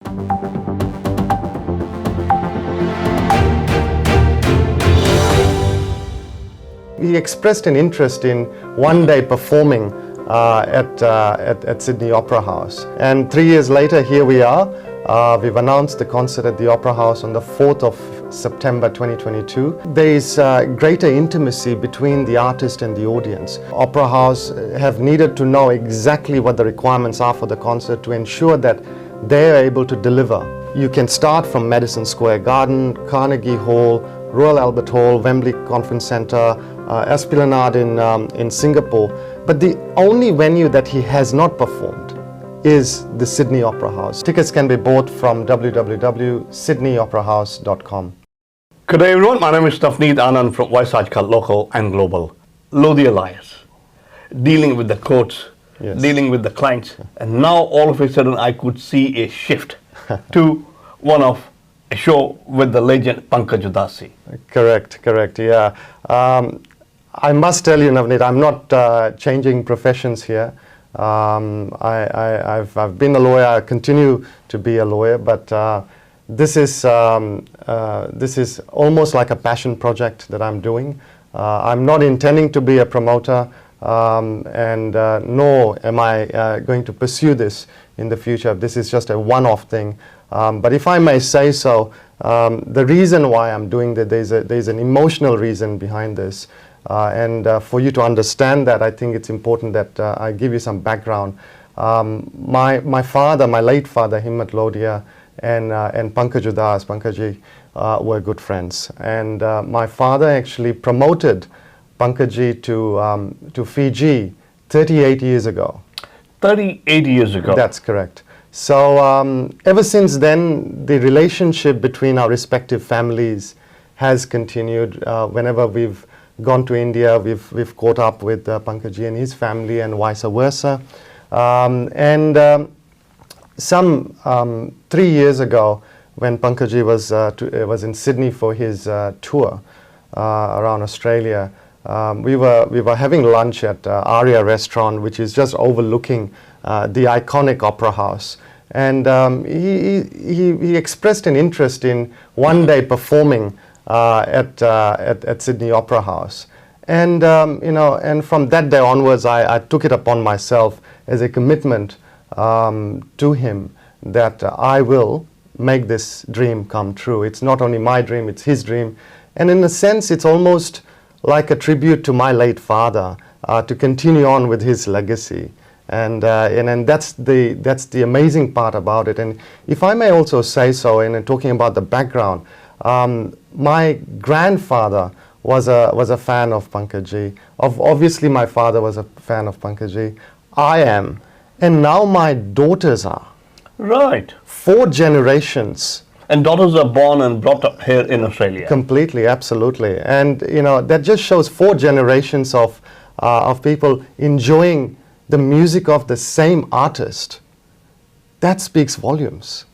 He expressed an interest in one day performing at Sydney Opera House. And 3 years later, here we are. We've announced the concert at the Opera House on the 4th of September 2022. There is greater intimacy between the artist and the audience. Opera House have needed to know exactly what the requirements are for the concert to ensure that they are able to deliver. You can start from Madison Square Garden, Carnegie Hall, Royal Albert Hall, Wembley Conference Centre, Esplanade in Singapore. But the only venue that he has not performed is the Sydney Opera House. Tickets can be bought from www.sydneyoperahouse.com. Good day everyone, my name is Navneet Anand from Voice AajKal Local and Global. Lodhia liars, dealing with the courts, Yes. dealing with the clients, and now all of a sudden I could see a shift to one of a show with the legend PANKAJ UDHAS. Correct, yeah. I must tell you, Navneet, I'm not changing professions here. I've been a lawyer, I continue to be a lawyer, but this is almost like a passion project that I'm doing. I'm not intending to be a promoter, and nor am I going to pursue this in the future. This is just a one-off thing. But if I may say so, the reason why I'm doing that, there's an emotional reason behind this. And for you to understand that, I think it's important that I give you some background. My father, my late father, Himmat Lodhia, and PANKAJ UDHAS, Pankaji, were good friends. And my father actually promoted Pankaji to Fiji 38 years ago. 38 years ago? That's correct. So ever since then, the relationship between our respective families has continued. Whenever we've gone to India, we've caught up with Pankaji and his family, and vice versa. Some 3 years ago, when Pankaji was in Sydney for his tour around Australia, we were having lunch at Aria restaurant, which is just overlooking the iconic Opera House. And he expressed an interest in one day performing at Sydney Opera House. And and from that day onwards, I took it upon myself as a commitment to him that I will make this dream come true. It's not only my dream, it's his dream. And in a sense, it's almost like a tribute to my late father, to continue on with his legacy. And that's the amazing part about it. And if I may also say so, in talking about the background, my grandfather was a fan of Pankaji. Obviously, my father was a fan of Pankaji. I am, and now my daughters are. Right. 4 generations. And daughters are born and brought up here in Australia. Completely, absolutely. And that just shows 4 generations of people enjoying the music of the same artist. That speaks volumes.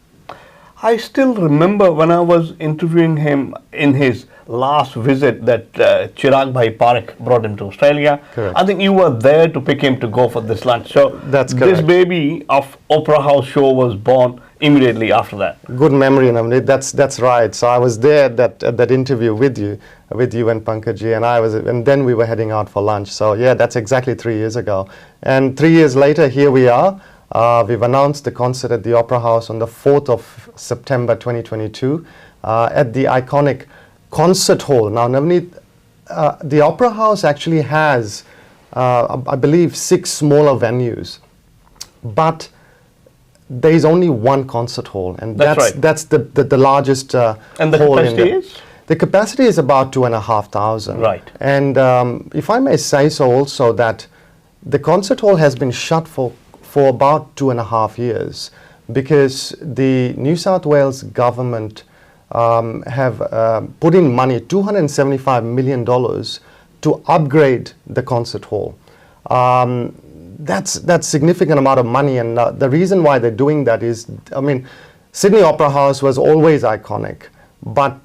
I still remember when I was interviewing him in his last visit that Chirag Bhai Parekh brought him to Australia. Correct. I think you were there to pick him to go for this lunch. So that's correct. This baby of Opera House show was born immediately after that. Good memory, Navneet. That's right. So I was there at that interview with you and Pankaji, and then we were heading out for lunch. So yeah, that's exactly 3 years ago. And 3 years later, here we are. We've announced the concert at the Opera House on the 4th of September 2022 at the iconic concert hall. Now, Navneet, the Opera House actually has, I believe, 6 smaller venues, but there is only one concert hall, and that's the largest and the hall capacity is? The capacity is about 2,500. Right. And if I may say so also, that the concert hall has been shut for about 2.5 years because the New South Wales government have put in money, $275 million, to upgrade the concert hall. That's significant amount of money, and the reason why they're doing that is, I mean, Sydney Opera House was always iconic, but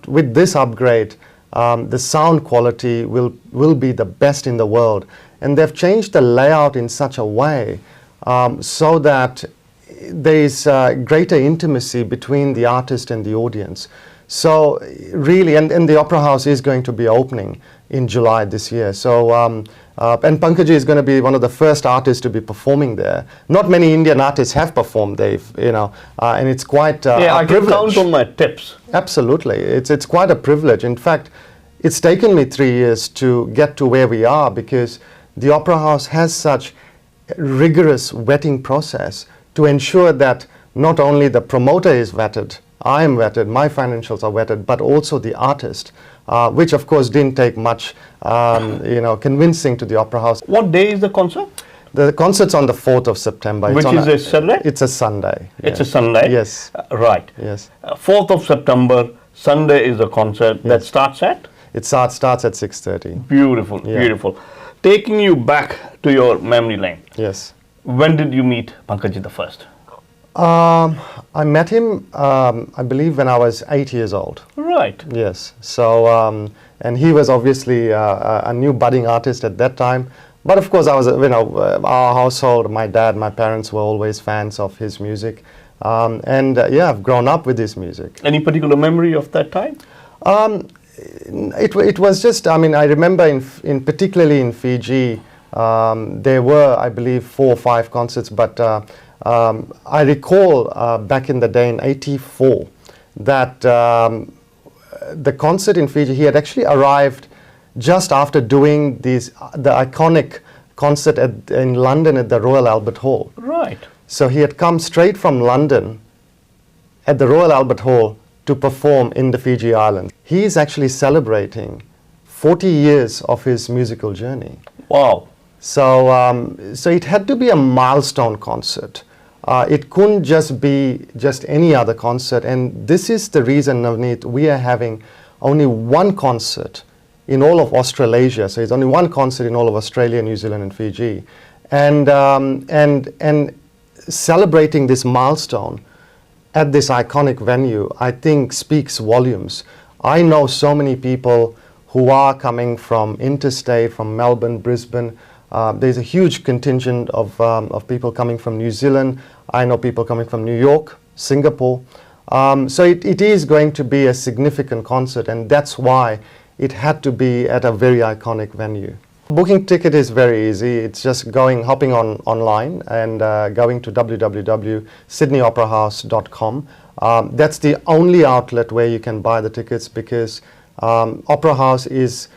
with this upgrade, the sound quality will be the best in the world. And they've changed the layout in such a way so that there is greater intimacy between the artist and the audience. So really, and the Opera House is going to be opening in July this year. So and Pankaj is going to be one of the first artists to be performing there. Not many Indian artists have performed there, and it's quite I can count on my tips. Absolutely, it's quite a privilege. In fact, it's taken me 3 years to get to where we are, because the Opera House has such rigorous vetting process to ensure that not only the promoter is vetted, I am vetted, my financials are vetted, but also the artist, which of course didn't take much convincing to the Opera House. What day is the concert? The concert's on the 4th of September. Which is a Saturday? It's a Sunday. It's a Sunday? Yes. Right. Yes. 4th of September, Sunday is the concert. That starts at? It starts at 6:30. Beautiful, beautiful. Taking you back to your memory lane. Yes. When did you meet Pankaj the first? I met him, I believe, when I was 8 years old. Right. Yes. So, and he was obviously a new budding artist at that time. But of course, I was, our household, my dad, my parents were always fans of his music. I've grown up with his music. Any particular memory of that time? It was just, I remember in particularly in Fiji, there were, I believe, 4 or 5 concerts, but I recall back in the day in '84 that the concert in Fiji, he had actually arrived just after doing the iconic concert in London at the Royal Albert Hall. Right. So he had come straight from London at the Royal Albert Hall to perform in the Fiji Islands. He is actually celebrating 40 years of his musical journey. Wow. So it had to be a milestone concert. It couldn't just be just any other concert. And this is the reason, Navneet, we are having only one concert in all of Australasia. So it's only one concert in all of Australia, New Zealand, and Fiji. And celebrating this milestone at this iconic venue, I think speaks volumes. I know so many people who are coming from interstate, from Melbourne, Brisbane. There's a huge contingent of people coming from New Zealand. I know people coming from New York, Singapore. So it is going to be a significant concert, and that's why it had to be at a very iconic venue. Booking ticket is very easy. It's just hopping online and going to www.sydneyoperahouse.com. That's the only outlet where you can buy the tickets, because Opera House is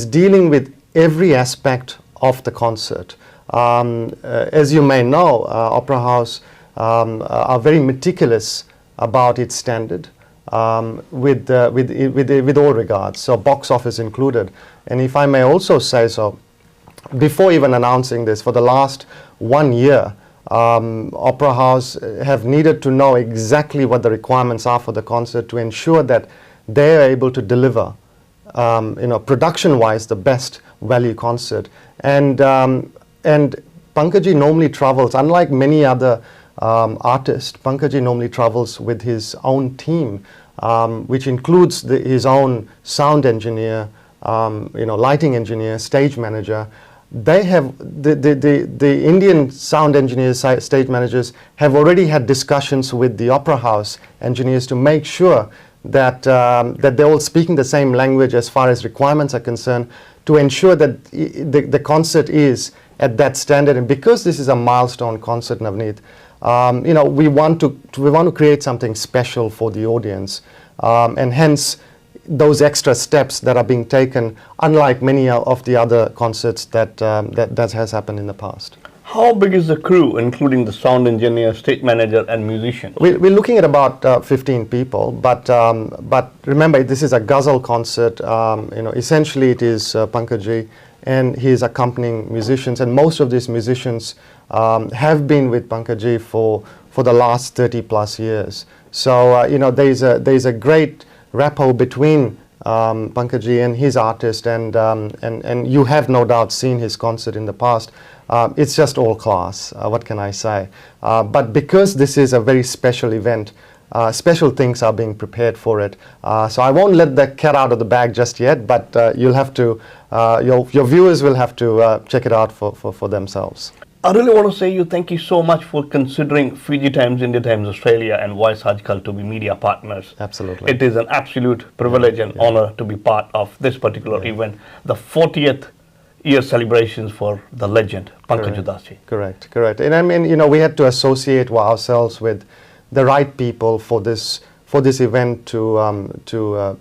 dealing with every aspect of the concert. As you may know, Opera House are very meticulous about its standard, with all regards, so box office included. And if I may also say so, before even announcing this, for the last 1 year, Opera House have needed to know exactly what the requirements are for the concert to ensure that they are able to deliver, production-wise, the best value concert. And Pankaj normally travels, unlike many other artists. Pankaj normally travels with his own team, which includes his own sound engineer, lighting engineer, stage manager. They have the Indian sound engineers, stage managers have already had discussions with the Opera House engineers to make sure that they're all speaking the same language as far as requirements are concerned, to ensure that the concert is at that standard. And because this is a milestone concert, Navneet, we want to create something special for the audience, and hence those extra steps that are being taken, unlike many of the other concerts that has happened in the past. How big is the crew, including the sound engineer, stage manager, and musicians? We're looking at about 15 people, but remember, this is a Ghazal concert. Essentially it is Pankaj and his accompanying musicians, and most of these musicians have been with Pankaj for the last 30 plus years. So there's a great rapport between Pankaj and his artist, and you have no doubt seen his concert in the past. It's just all class. What can I say? But because this is a very special event, special things are being prepared for it. So I won't let the cat out of the bag just yet, but you'll have to, your viewers will have to check it out for themselves. I really want to say thank you so much for considering Fiji Times, India Times, Australia and Voice AajKal to be media partners. Absolutely. It is an absolute privilege and honor to be part of this particular event, the 40th year celebrations for the legend, Pankaj Udhas. Correct. And I mean, we had to associate ourselves with the right people for this event to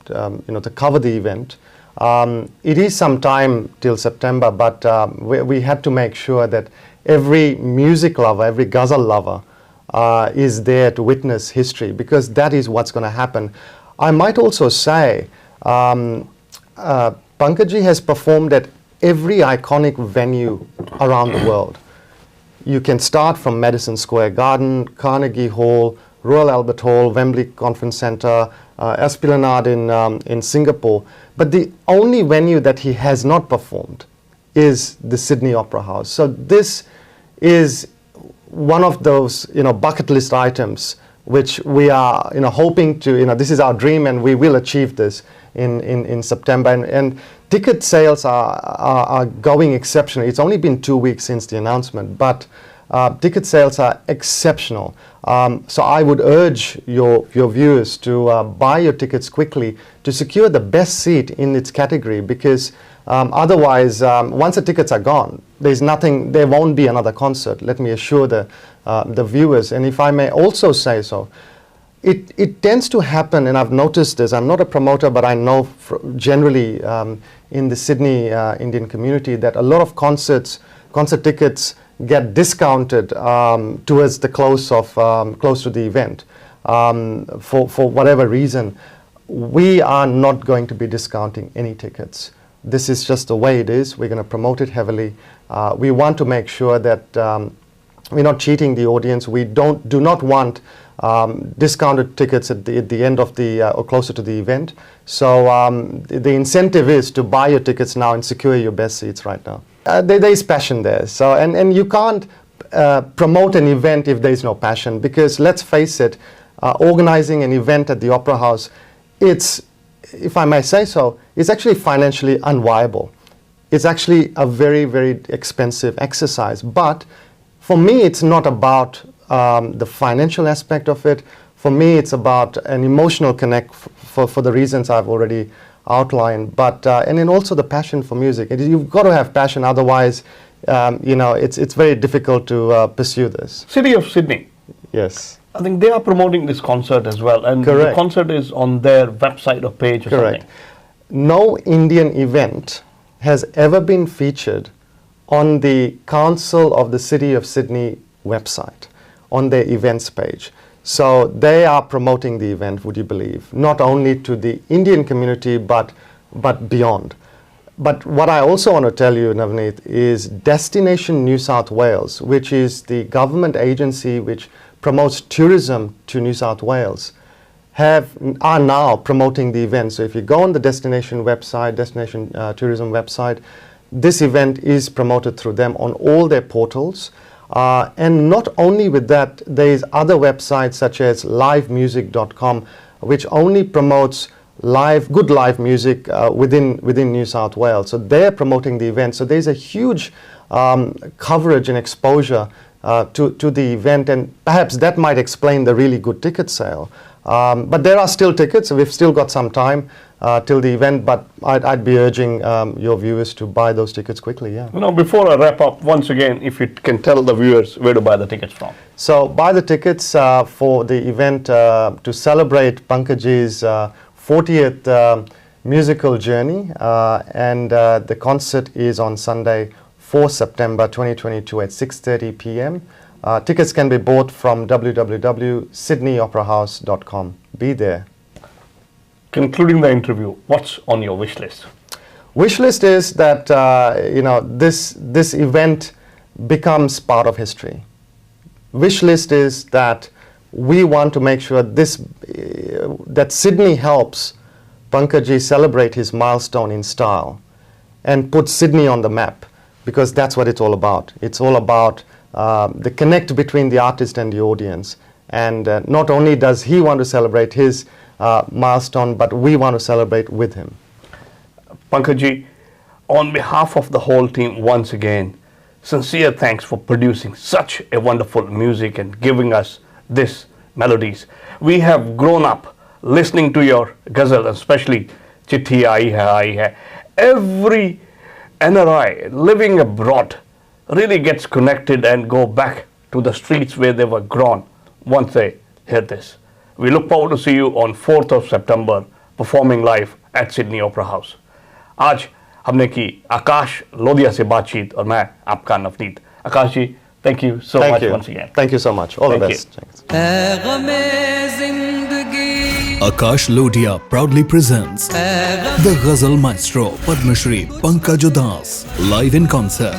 cover the event. It is some time till September, but we had to make sure that every music lover, every Ghazal lover is there to witness history, because that is what's going to happen. I might also say Pankaj has performed at every iconic venue around the world. You can start from Madison Square Garden, Carnegie Hall, Royal Albert Hall, Wembley Conference Centre, Esplanade in Singapore. But the only venue that he has not performed is the Sydney Opera House. So this is one of those bucket list items which we are hoping to, this is our dream, and we will achieve this in September. And ticket sales are going exceptionally. It's only been 2 weeks since the announcement, but ticket sales are exceptional. So I would urge your viewers to buy your tickets quickly to secure the best seat in its category, because otherwise, once the tickets are gone, there's nothing. There won't be another concert. Let me assure the viewers. And if I may also say so, it tends to happen, and I've noticed this. I'm not a promoter, but I know generally in the Sydney Indian community that a lot of concert tickets get discounted towards the close to the event for whatever reason. We are not going to be discounting any tickets. This is just the way it is. We're going to promote it heavily. We want to make sure that we're not cheating the audience. We do not want discounted tickets at the end of the or closer to the event. So the incentive is to buy your tickets now and secure your best seats right now. There is passion there. So and you can't promote an event if there is no passion, because let's face it, organizing an event at the Opera House, it's, if I may say so, it's actually financially unviable. It's actually a very, very expensive exercise. But for me, it's not about the financial aspect of it. For me, it's about an emotional connect for the reasons I've already outlined. But and then also the passion for music. You've got to have passion, otherwise, it's very difficult to pursue this. City of Sydney. Yes. I think they are promoting this concert as well, and Correct. the concert is on their website or page or Correct. something. No Indian event has ever been featured on the Council of the City of Sydney website, on their events page. So they are promoting the event, would you believe, not only to the Indian community, but beyond. But what I also want to tell you, Navneet, is Destination New South Wales, which is the government agency which promotes tourism to New South Wales, are now promoting the event. So if you go on the Destination website, Destination Tourism website, this event is promoted through them on all their portals. And not only with that, there is other websites such as livemusic.com, which only promotes good live music within New South Wales. So they're promoting the event. So there's a huge coverage and exposure to the event, and perhaps that might explain the really good ticket sale. But there are still tickets. We've still got some time till the event, but I'd be urging your viewers to buy those tickets quickly. Yeah. Before I wrap up, once again, if you can tell the viewers where to buy the tickets from. So buy the tickets for the event to celebrate Pankaj's 40th musical journey, and the concert is on Sunday, 4 September 2022 at 6:30 p.m. Tickets can be bought from www.sydneyoperahouse.com. Be there. Concluding the interview, what's on your wish list? Wish list is that this event becomes part of history. Wish list is that we want to make sure that Sydney helps Pankaj celebrate his milestone in style and put Sydney on the map, because that's what it's all about. It's all about the connect between the artist and the audience. And not only does he want to celebrate his milestone, but we want to celebrate with him. Pankaj, on behalf of the whole team, once again, sincere thanks for producing such a wonderful music and giving us this melodies. We have grown up listening to your ghazal, especially Chithi Aayi Hai. Every NRI living abroad really gets connected and go back to the streets where they were grown once they hear this. We look forward to see you on 4th of September performing live at Sydney Opera House. आज हमने की आकाश लोधिया से बातचीत और मैं आपका नवनीत. आकाश जी, thank you so much once again. Thank you so much. All the best. Thanks. Akash Lodhia proudly presents the Ghazal Maestro Padma Shri PANKAJ UDHAS live in concert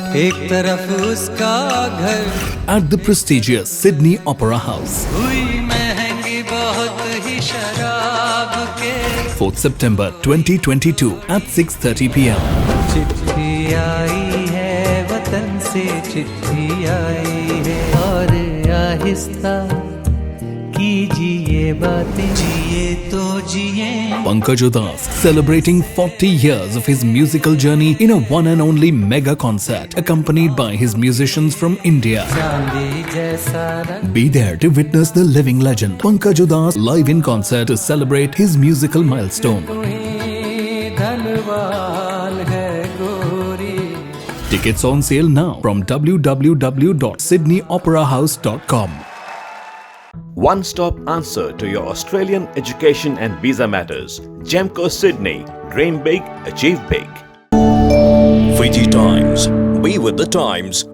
at the prestigious Sydney Opera House. 4th September 2022 at 6:30 p.m. चिट्ठी आई है वतन से, चिट्ठी आई है और आहिस्ता कीजिए बातें, जिए तो जिए. PANKAJ UDHAS celebrating 40 years of his musical journey in a one and only mega concert accompanied by his musicians from India. चांदी जैसा रंग Be there to witness the living legend PANKAJ UDHAS live in concert to celebrate his musical milestone. कोई धनवान है गोरी. Tickets on sale now from www.sydneyoperahouse.com. One-stop answer to your Australian education and visa matters. Gemco Sydney. Dream big, achieve big. Fiji Times. Be with the times.